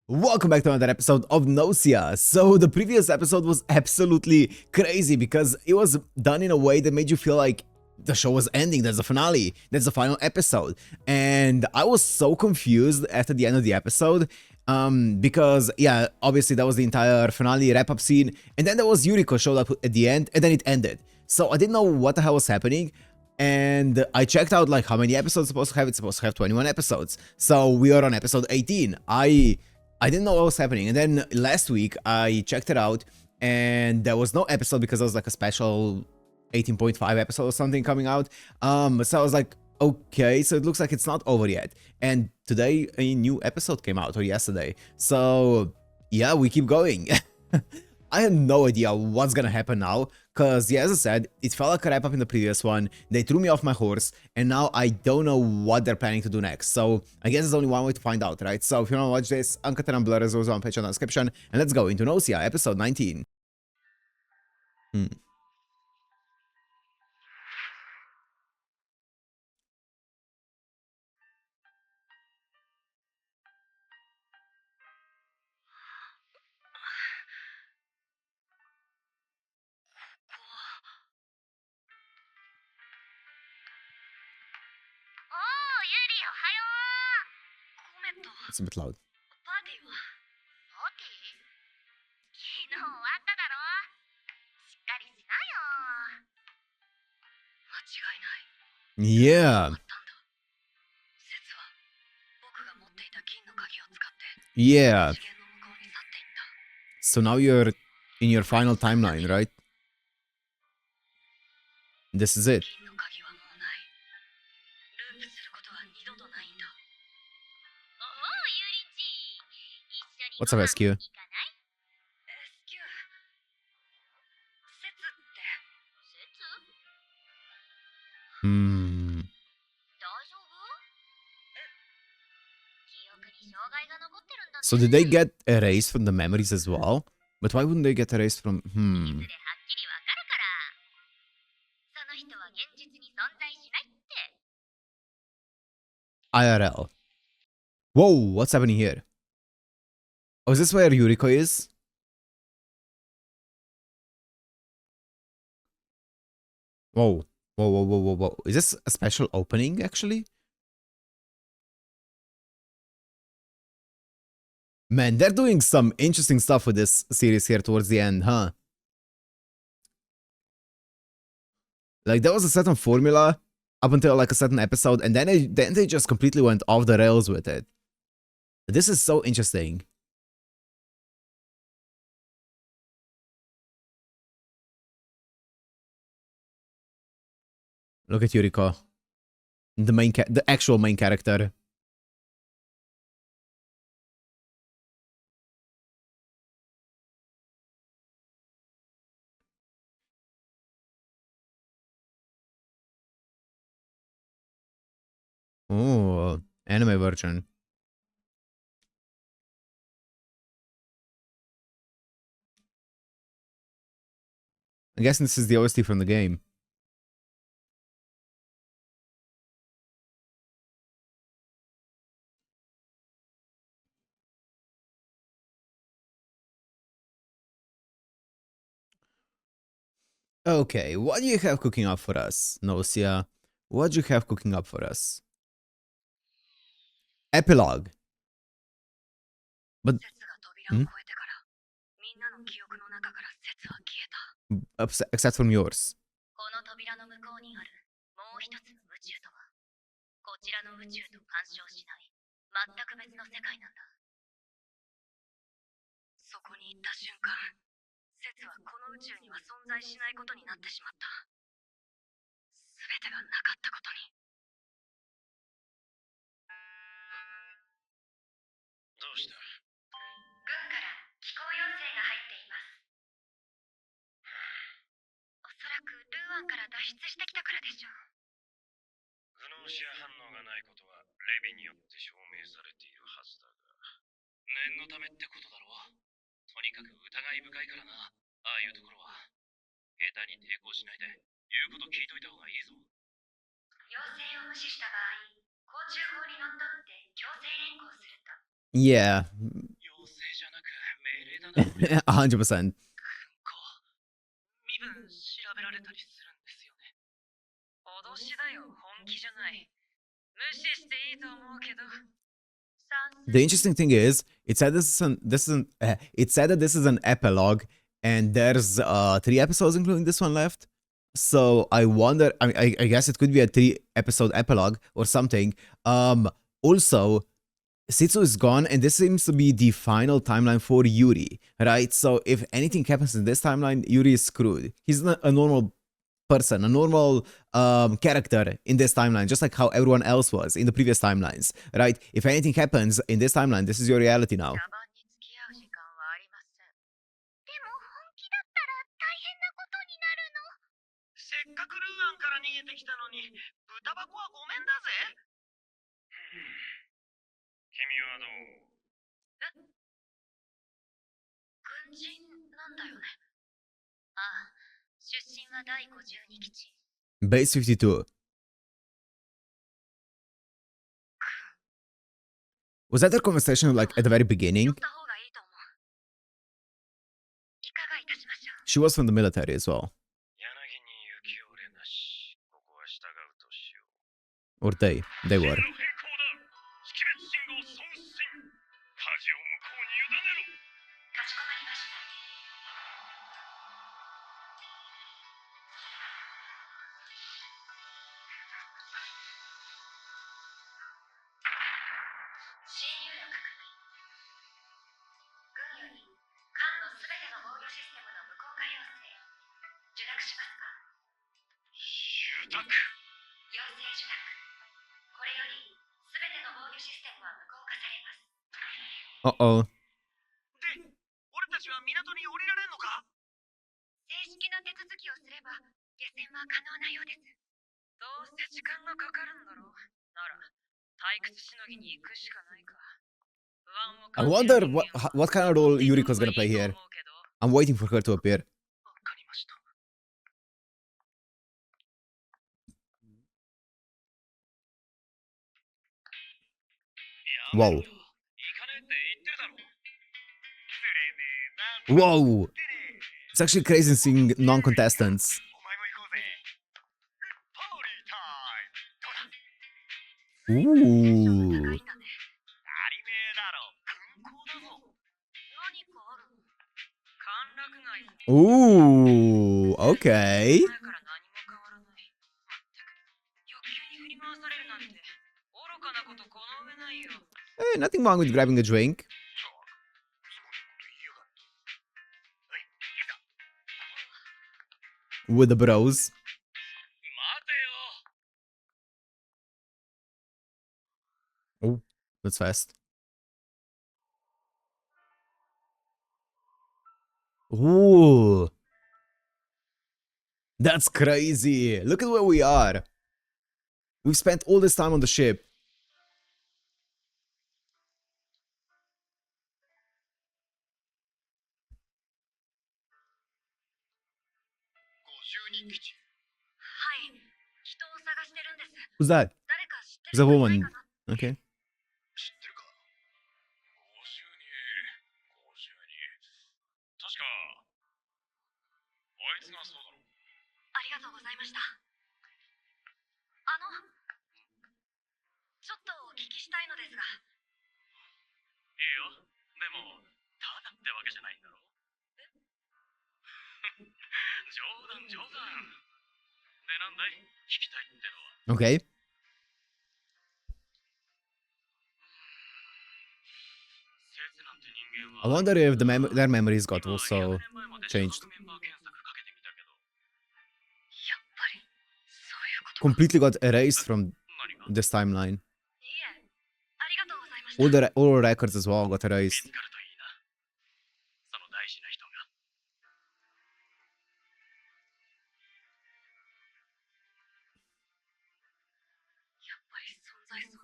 Welcome back to another episode of Gnosia. So the previous episode was absolutely crazy because it was done in a way that made you feel like the show was ending. That's the finale. That's the final episode. And I was so confused after the end of the episode because, yeah, obviously that was the entire finale wrap-up scene. And then there was Yuriko showed up at the end and then it ended. So I didn't know what the hell was happening. And I checked out like how many episodes it's supposed to have. It's supposed to have 21 episodes. So we are on episode 18. I didn't know what was happening. And then last week I checked it out and there was no episode because there was like a special 18.5 episode or something coming out. So I was like, okay, so it looks like it's not over yet. And today a new episode came out, or yesterday. So yeah, we keep going. I had no idea what's gonna happen now, because yeah, as I said, it felt like a wrap up in the previous one. They threw me off my horse, and now I don't know what they're planning to do next. So I guess there's only one way to find out, right? So if you wanna watch this, Uncut and Blur is also on Patreon in the description, and let's go into Gnosia, episode 19. It's a bit loud. Yeah. Yeah. So now you're in your final timeline, right? This is it. What's up, SQ? So did they get erased from the memories as well? But why wouldn't they get erased from... IRL. Whoa, what's happening here? Oh, is this where Yuriko is? Whoa. Whoa, whoa, whoa, whoa, whoa. Is this a special opening, actually? Man, they're doing some interesting stuff with this series here towards the end, huh? Like, there was a certain formula up until, like, a certain episode, and then they just completely went off the rails with it. This is so interesting. Look at Yuriko. The actual main character. Oh, anime version. I'm guessing this is the OST from the game. Okay, what do you have cooking up for us, Gnosia? What do you have cooking up for us? Epilogue. But... Except from yours. Yeah. 100%. 身分調べられたりするんですよね。脅しだよ、本気じゃない。無視していいと思うけど。The interesting thing is, it said it said that this is an epilogue, and there's 3 episodes including this one left. So I wonder. I guess it could be a 3 episode epilogue or something. Also, Setsu is gone, and this seems to be the final timeline for Yuri, right? So if anything happens in this timeline, Yuri is screwed. He's not a normal person, a normal character in this timeline, just like how everyone else was in the previous timelines, right? If anything happens in this timeline, this is your reality now. 茶番に付き合う時間はありません。でも本気だったら大変なことになるの。せっかくルーアンから逃げてきたのに、豚箱はごめんだぜ。君はどう？え？軍人なんだよね。ああ、出身は第52基地。Base 52. Was that their conversation like at the very beginning? She was from the military as well. Or they were. Uh-oh. で、俺たちは港に降りられるのか？正式な手続きをすれば下船は可能なようです。どうせ時間がかかるんだろう。なら、退屈しのぎに行くしかないか。I wonder what kind of role Yuriko's gonna play here. I'm waiting for her to appear. Wow. Whoa! It's actually crazy seeing non-contestants. Ooh. Ooh, okay. Hey, nothing wrong with grabbing a drink. With the bros. Oh, that's fast. Ooh. That's crazy. Look at where we are. We've spent all this time on the ship. Who's that? It's a woman. Okay. Okay. I wonder if their memories got also changed. Completely got erased from this timeline. All records as well got erased.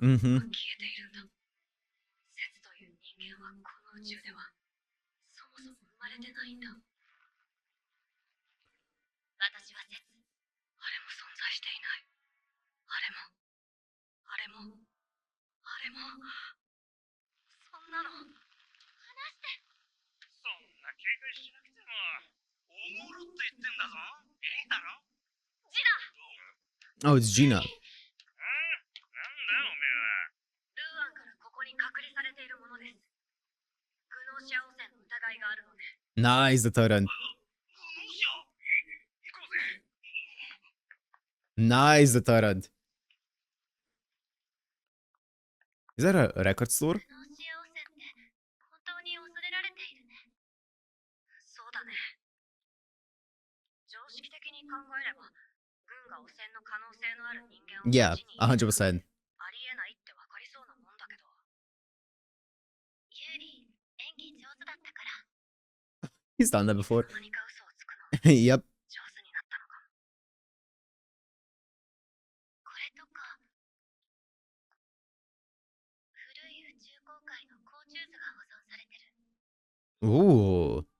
Mm-hmm. 解しなくても、おもろって言ってんだぞ。いいだろ。ジナ。 Oh, it's Gina. なんだおめえは。ルーアンからここに隔離されているものです。グノーシア汚染の疑いがあるので。 Nice, the Tyrant. グノーシア、行こうぜ。 Nice, the Tyrant. Is that a record store? グノーシア汚染って本当に恐れられているね。そうだね。常識的に考えれば、軍が汚染の可能性のある人間を Yeah, 街に入れる 100%. ありえないってわかりそうなもんだけど。ユーリ、演技上手だったから。 He's done that before. 何か嘘をつくの Yep. 上手になったのかも。これとか、古い宇宙航海の甲虫図が保存されてる。 Ooh. こ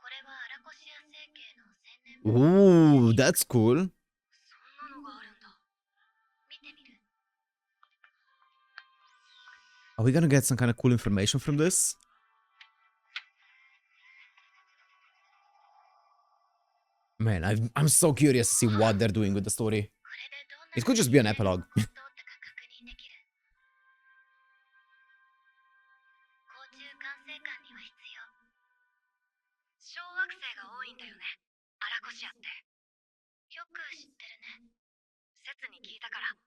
れはアラコシア星系の1000年分。 Ooh, that's cool. そんなのがあるんだ。見てみる。 Are we gonna get some kind of cool information from this? Man, I'm so curious to see what they're doing with the story. これでどんな It could just be an epilogue. 通ったか確認できる。甲虫管制官には必要。小惑星が多いんだよね。アラコシアって。よく知ってるね。説に聞いたから。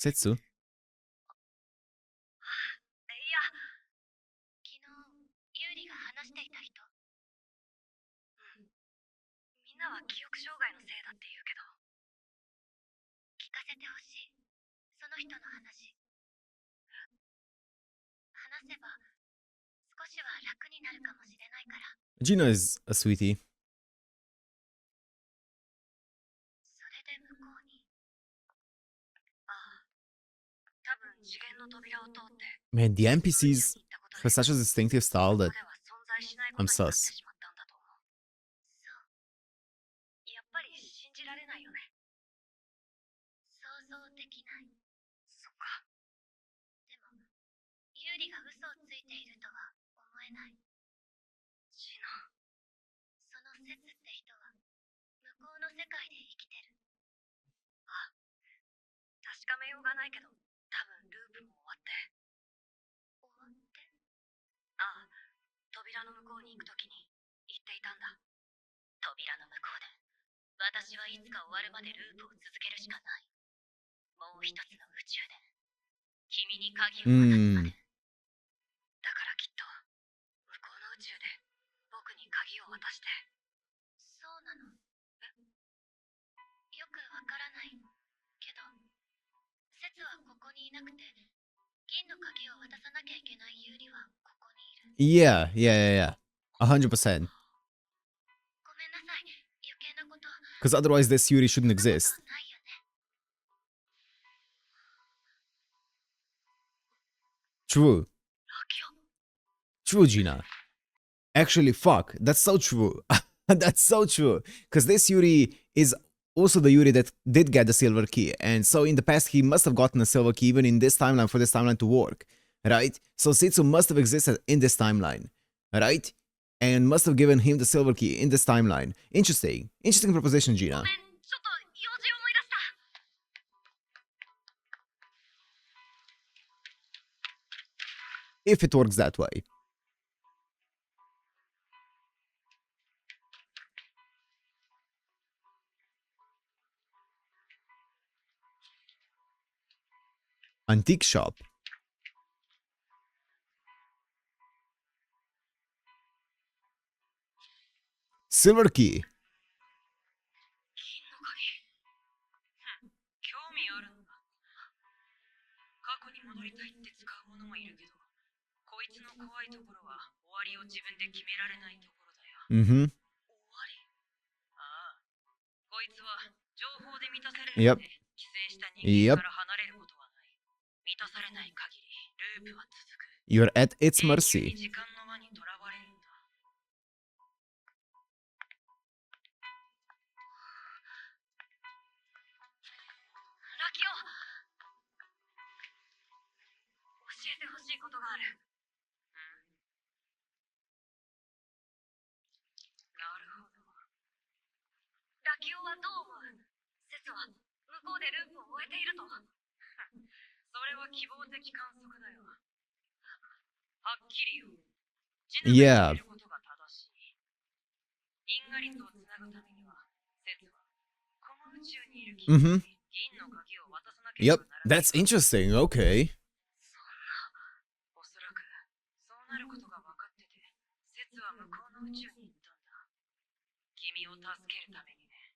Setsu? いや、昨日ユーリが話していた人。うん。みんなは記憶障害のせいだって言うけど。聞かせてほしい。その人の話。話せば少しは楽になるかもしれないから。 Gina is a sweetie. それで向こうに。ああ、多分次元の扉を通って。 Man, the NPCs have such a distinctive style ここ that では存在しないこと I'm になって sus. しまったんだと思う。そう。やっぱり信じられないよね。想像できない。そっか。でも、ユーリが嘘をついているとは思えない。シノ、その説って人は向こうの世界で生きてる。あ、確かめようがないけど、多分ループも終わって。終わって？ああ、扉の向こうに行くときに言っていたんだ。扉の向こうで、私はいつか終わるまでループを続けるしかない。もう一つの宇宙で、君に鍵を渡すまで。だからきっと、向こうの宇宙で、僕に鍵を渡して。そうなの？え？よくわからないけど、説はここにいなくて、銀の鍵を渡さなきゃいけないユーリはここにいる。Yeah, yeah. 100%. ごめんなさい、余計なこと。 Because otherwise this Yuri shouldn't そんなこと exist. ないよね。 True. ラキオ。 True, Gina. Actually, fuck. That's so true. That's so true. Because this Yuri is also the Yuri that did get the silver key. And so in the past, he must have gotten a silver key even in this timeline for this timeline to work. Right? So Setsu must have existed in this timeline. Right? And must have given him the silver key in this timeline. Interesting. Interesting proposition, ご Gina. めん、ちょっと用事思い出した。 If it works that way. Antique shop. Silver key. 銀の鍵。ふん、興味あるんだ。過去に戻りたいって使う者もいるけど、こいつの怖いところは終わりを自分で決められないところだよ。 Mm-hmm. 終わり？ああ、こいつは情報で満たされる Yep. まで寄生した人間 Yep. から離れることはない。満たされない限りループは続く。 You're at its 永久 mercy. に時間の輪にとらわれるんだ。ラキオ、教えてほしいことがある。ラキオはどう思う？セツは向こうでループを終えていると。それは希望的観測だよ。はっきり言う。ジヌが言ってることが正しい。因果率をつなぐためには、セツはこの宇宙にいる君に銀の鍵を渡さなければ Yep, ならない。 that's interesting. Okay. そんな、おそらくそうなることが分かってて、セツは向こうの宇宙に行ったんだ。君を助けるためにね。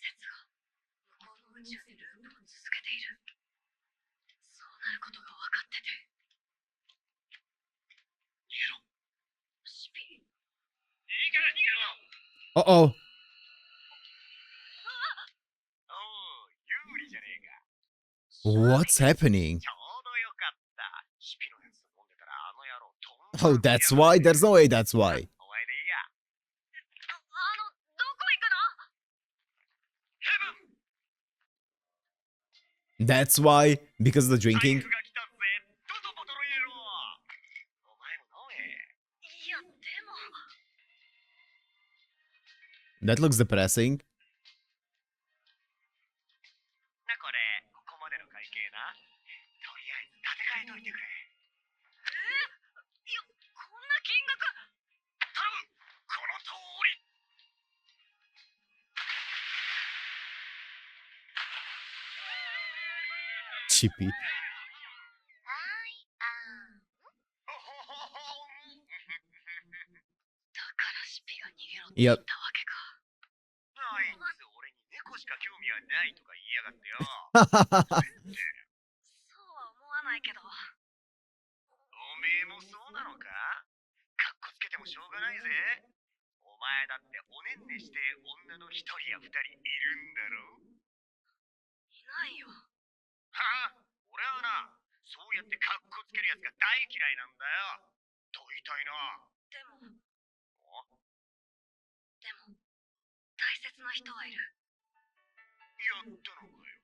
セツが向こうの宇宙でループを続けている。そうなることが分かってて。逃げろ。シピ。いいから逃げろ。Uh-oh. 有利じゃねえか。 What's happening? ちょうどよかった。シピのやつ飲んでたらあの野郎とん Oh, that's why? There's no way that's why. お前でいいや。どこ行くの？ヘブン。 That's why? Because of the 財 drinking? 布が来たぜ。どんどんボトル入れろ。お前も飲め。いや、でも。 That looks depressing. な、これ、ここまでの会計な。とりあえず立て替えといてくれ。いや、こんな金額。頼む。この通り。 Chippy. だからシピが逃げろって Yep. 言ったわけか。あいつ俺に猫しか興味はないとか言いやがってよ。そうは思わないけど。おめえもそうなのか？かっこつけてもしょうがないぜ。お前だっておねんねして女の一人や二人いるんだろ？いないよ。はあ？俺はな、そうやってかっこつけるやつが大嫌いなんだよ。と言いたいな。でも大切な人はいる。やったのかよ。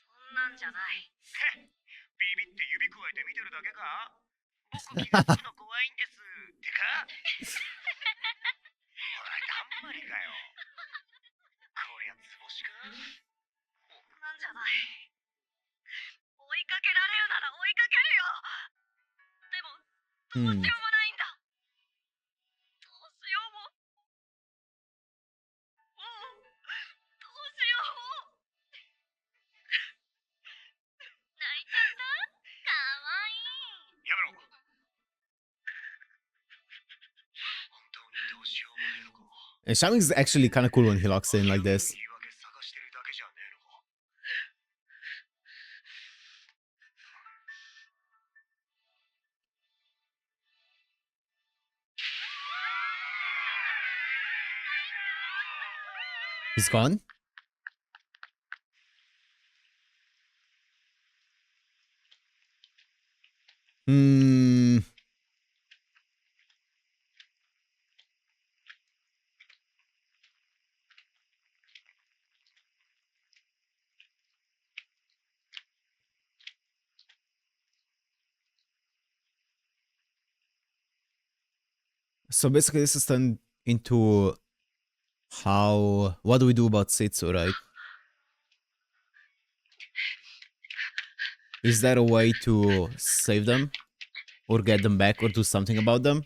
そんなんじゃない。へっ、ビビって指くわえて見てるだけか？僕気がつくの怖いんですってか？ほら、だんまりかよ。こりゃ図星か？なんじゃない。追いかけられるなら追いかけるよ。でもどうしようもないんだ。どうしようも。もうどうしよう。泣いちゃった？かわいい。やめろ。本当にどうしようもねえのか。Shaming is actually kind of cool when he locks in like this. 言い訳探してるだけじゃねえのか。He's gone? Hmm. So basically this is turned into how... What do we do about Setsu, right? Is there a way to save them? Or get them back or do something about them?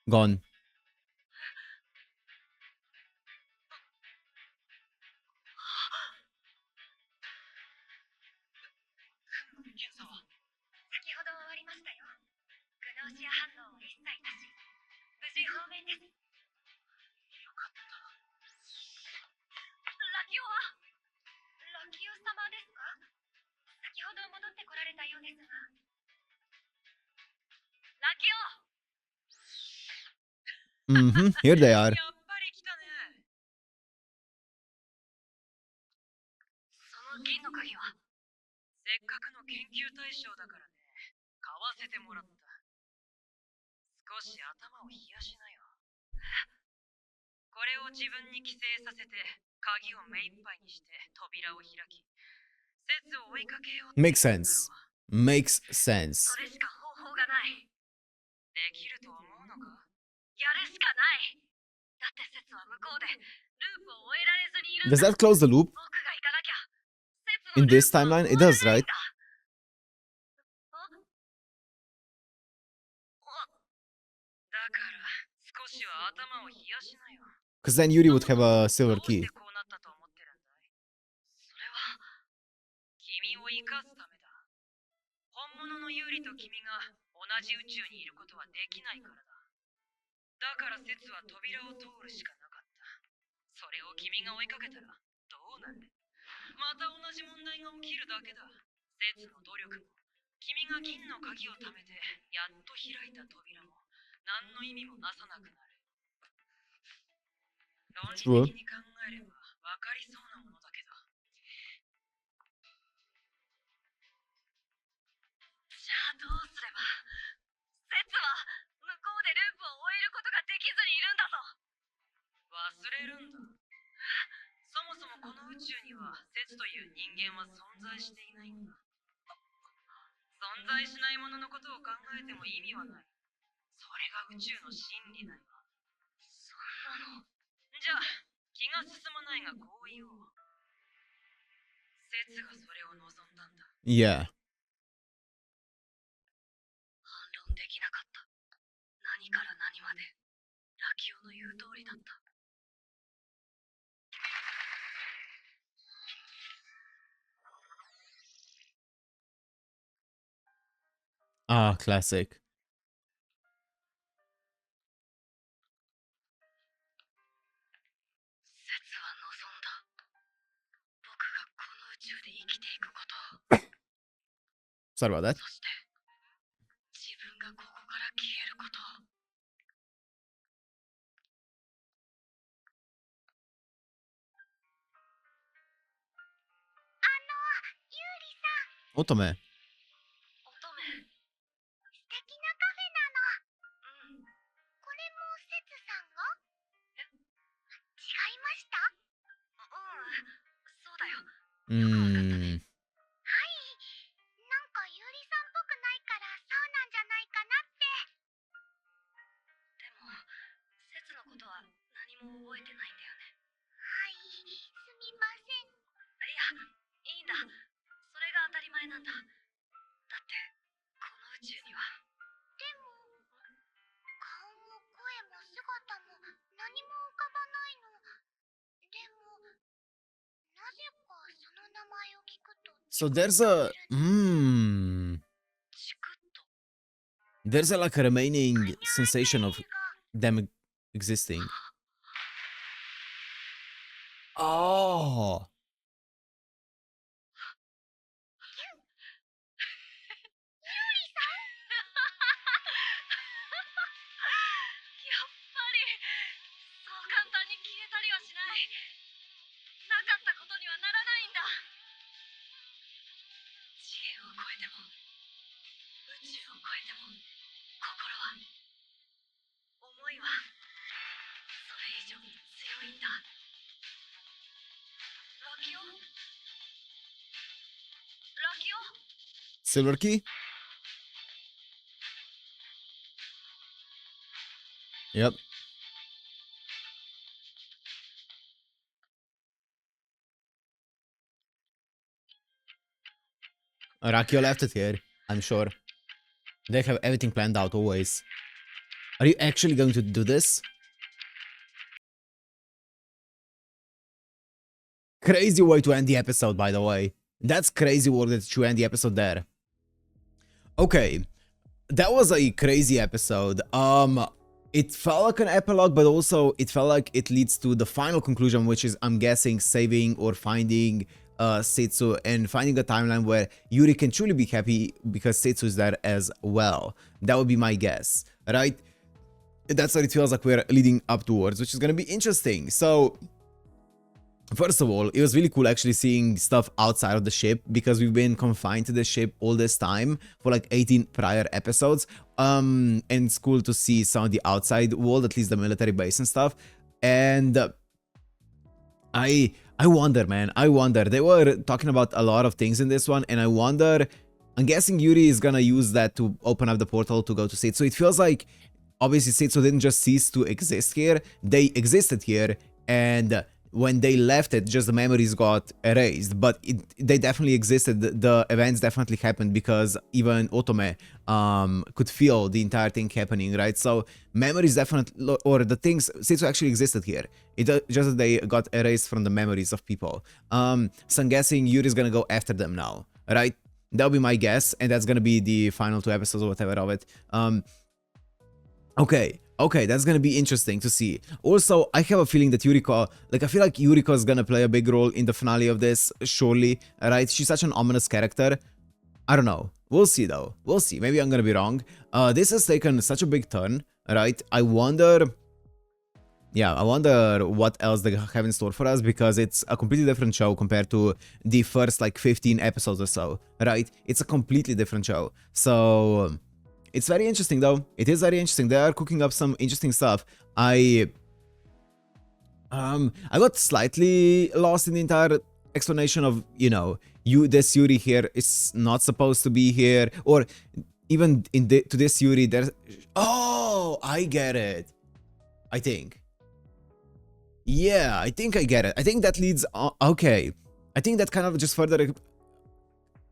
Gone. 検査は先ほど終わりましたよ。グノーシア反応一切なし。無事放免です。よかった。ラキオは？ラキオ様ですか？先ほど戻ってこられたようですが。ラキオ！ Here they are. やっぱり来たね。その銀の鍵は？せっかくの研究対象だからね。買わせてもらった。少し頭を冷やしなよ。これを自分に寄生させて、鍵を目いっぱいにして扉を開き、説を追いかけようって Makes 言うんだろ sense. Makes sense. それしか方法がない。できると思うのか？やるしかない。だって説は向こうでループを終えられずにいるん Does だ。 that close the loop 僕が行かなきゃ。説は in ルー this プを timeline? 終 It わら does, ないん right? だ。だから少しは頭を冷やしなよ。 Because then Yuri would have a ど silver うして key. こうなったと思ってるんだい？それは君を生かすためだ。本物のユーリと君が同じ宇宙にいることはできないからだ。だから説は扉を通るしかなかった。それを君が追いかけたらどうなる？また同じ問題が起きるだけだ。説の努力も君が金の鍵を貯めてやっと開いた扉も何の意味もなさなくなる。論理的に考えれば分かりそうなものだけど。じゃあどうすれば？説は向こうでループを終えることができずにいるんだぞ。忘れるんだ。そもそもこの宇宙には説という人間は存在していないんだ。存在しないもののことを考えても意味はない。それが宇宙の真理だよ。そんなの。じゃあ気が進まないがこう言おう。説がそれを望んだんだ。Yeah. 反論できなかった。何から何までラキオの言う通りだった。Ah, classic. 説は望んだ。僕がこの宇宙で生きていくこと。 Sorry about that. そして自分がここから消えること。ユーリさん。 乙女。乙女。素敵なカフェなの。うん。これも節さんが？え？違いました？うん、そうだよ。はい。なんかユーリさんっぽくないからそうなんじゃないかなって。でも、節のことは何も覚えてないんだよね。はい、すみません。いや、いいんだ。それが当たり前なんだ。だって、この宇宙には。でも、顔も声も姿も何も浮かばないの。でも、なぜかその名前を聞くと。So there's a there's a like a remaining sensation of them existing. Oh. そう簡単に消えたりはしない。なかったことにはならないんだ。次元を超えても宇宙を超えても心は、思いはそれ以上に強いんだ。ラキオ？ラキオ？ Silver key? Yep. Rakio left it here, I'm sure. They have everything planned out always. Are you actually going to do this? Crazy way to end the episode, by the way. That's crazy work that you end the episode there. Okay, that was a crazy episode. It felt like an epilogue, but also it felt like it leads to the final conclusion, which is, I'm guessing, saving or finding Setsu and finding a timeline where Yuri can truly be happy because Setsu is there as well. That would be my guess, right? That's what it feels like we're leading up towards, which is gonna be interesting. So, first of all, it was really cool actually seeing stuff outside of the ship because we've been confined to the ship all this time for like 18 prior episodes. And it's cool to see some of the outside world, at least the military base and stuff. And I I wonder, man. I wonder. They were talking about a lot of things in this one, and I wonder. I'm guessing Yuri is gonna use that to open up the portal to go to Setsu. It feels like obviously Setsu didn't just cease to exist here. They existed here, and when they left it, just the memories got erased. But they definitely existed. The events definitely happened because even Otome could feel the entire thing happening, right? So memories definitely, or the things, Setsu actually existed here. Just that they got erased from the memories of people. So I'm guessing Yuri's gonna go after them now, right? That'll be my guess, and that's gonna be the final 2 episodes or whatever of it. Okay, that's gonna be interesting to see. Also, I have a feeling that Yuriko, like, I feel like Yuriko is gonna play a big role in the finale of this, surely, right? She's such an ominous character. I don't know. We'll see, though. We'll see. Maybe I'm gonna be wrong. This has taken such a big turn, right? I wonder what else they have in store for us, because it's a completely different show compared to the first, like, 15 episodes or so, right? It's a completely different show. So it's very interesting, though. It is very interesting. They are cooking up some interesting stuff. I got slightly lost in the entire explanation of, you know, this Yuri here is not supposed to be here, or even to this Yuri there's... Oh, I get it. I think. Yeah, I think I get it. I think that leads... okay. I think that kind of just further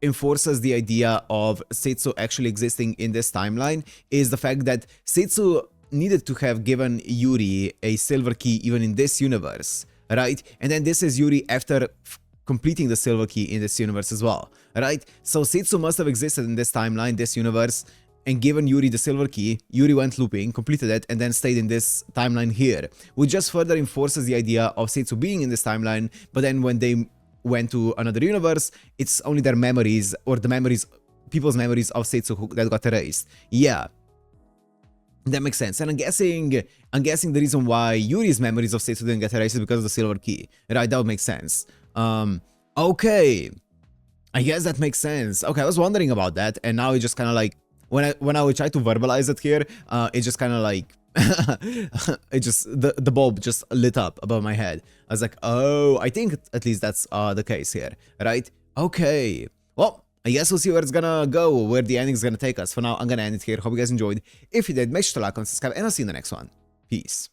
enforces the idea of Setsu actually existing in this timeline, is the fact that Setsu needed to have given Yuri a silver key even in this universe, right? And then this is Yuri after completing the silver key in this universe as well, right? So Setsu must have existed in this timeline, this universe, and given Yuri the silver key. Yuri went looping, completed it, and then stayed in this timeline here, which just further enforces the idea of Setsu being in this timeline. But then when they went to another universe, it's only their memories, or the memories, people's memories of Setsu that got erased. Yeah, that makes sense. And I'm guessing the reason why Yuri's memories of Setsu didn't get erased is because of the silver key, right? That would make sense. Okay, I guess that makes sense. Okay, I was wondering about that, and now it just kind of like, when I would try to verbalize it here, it just kind of like it just, the bulb just lit up above my head. I was like, oh, I think at least that's the case here, right? Okay, well, I guess we'll see where it's gonna go, where the ending's gonna take us. For now, I'm gonna end it here. Hope you guys enjoyed. If you did, make sure to like and subscribe, and I'll see you in the next one. Peace.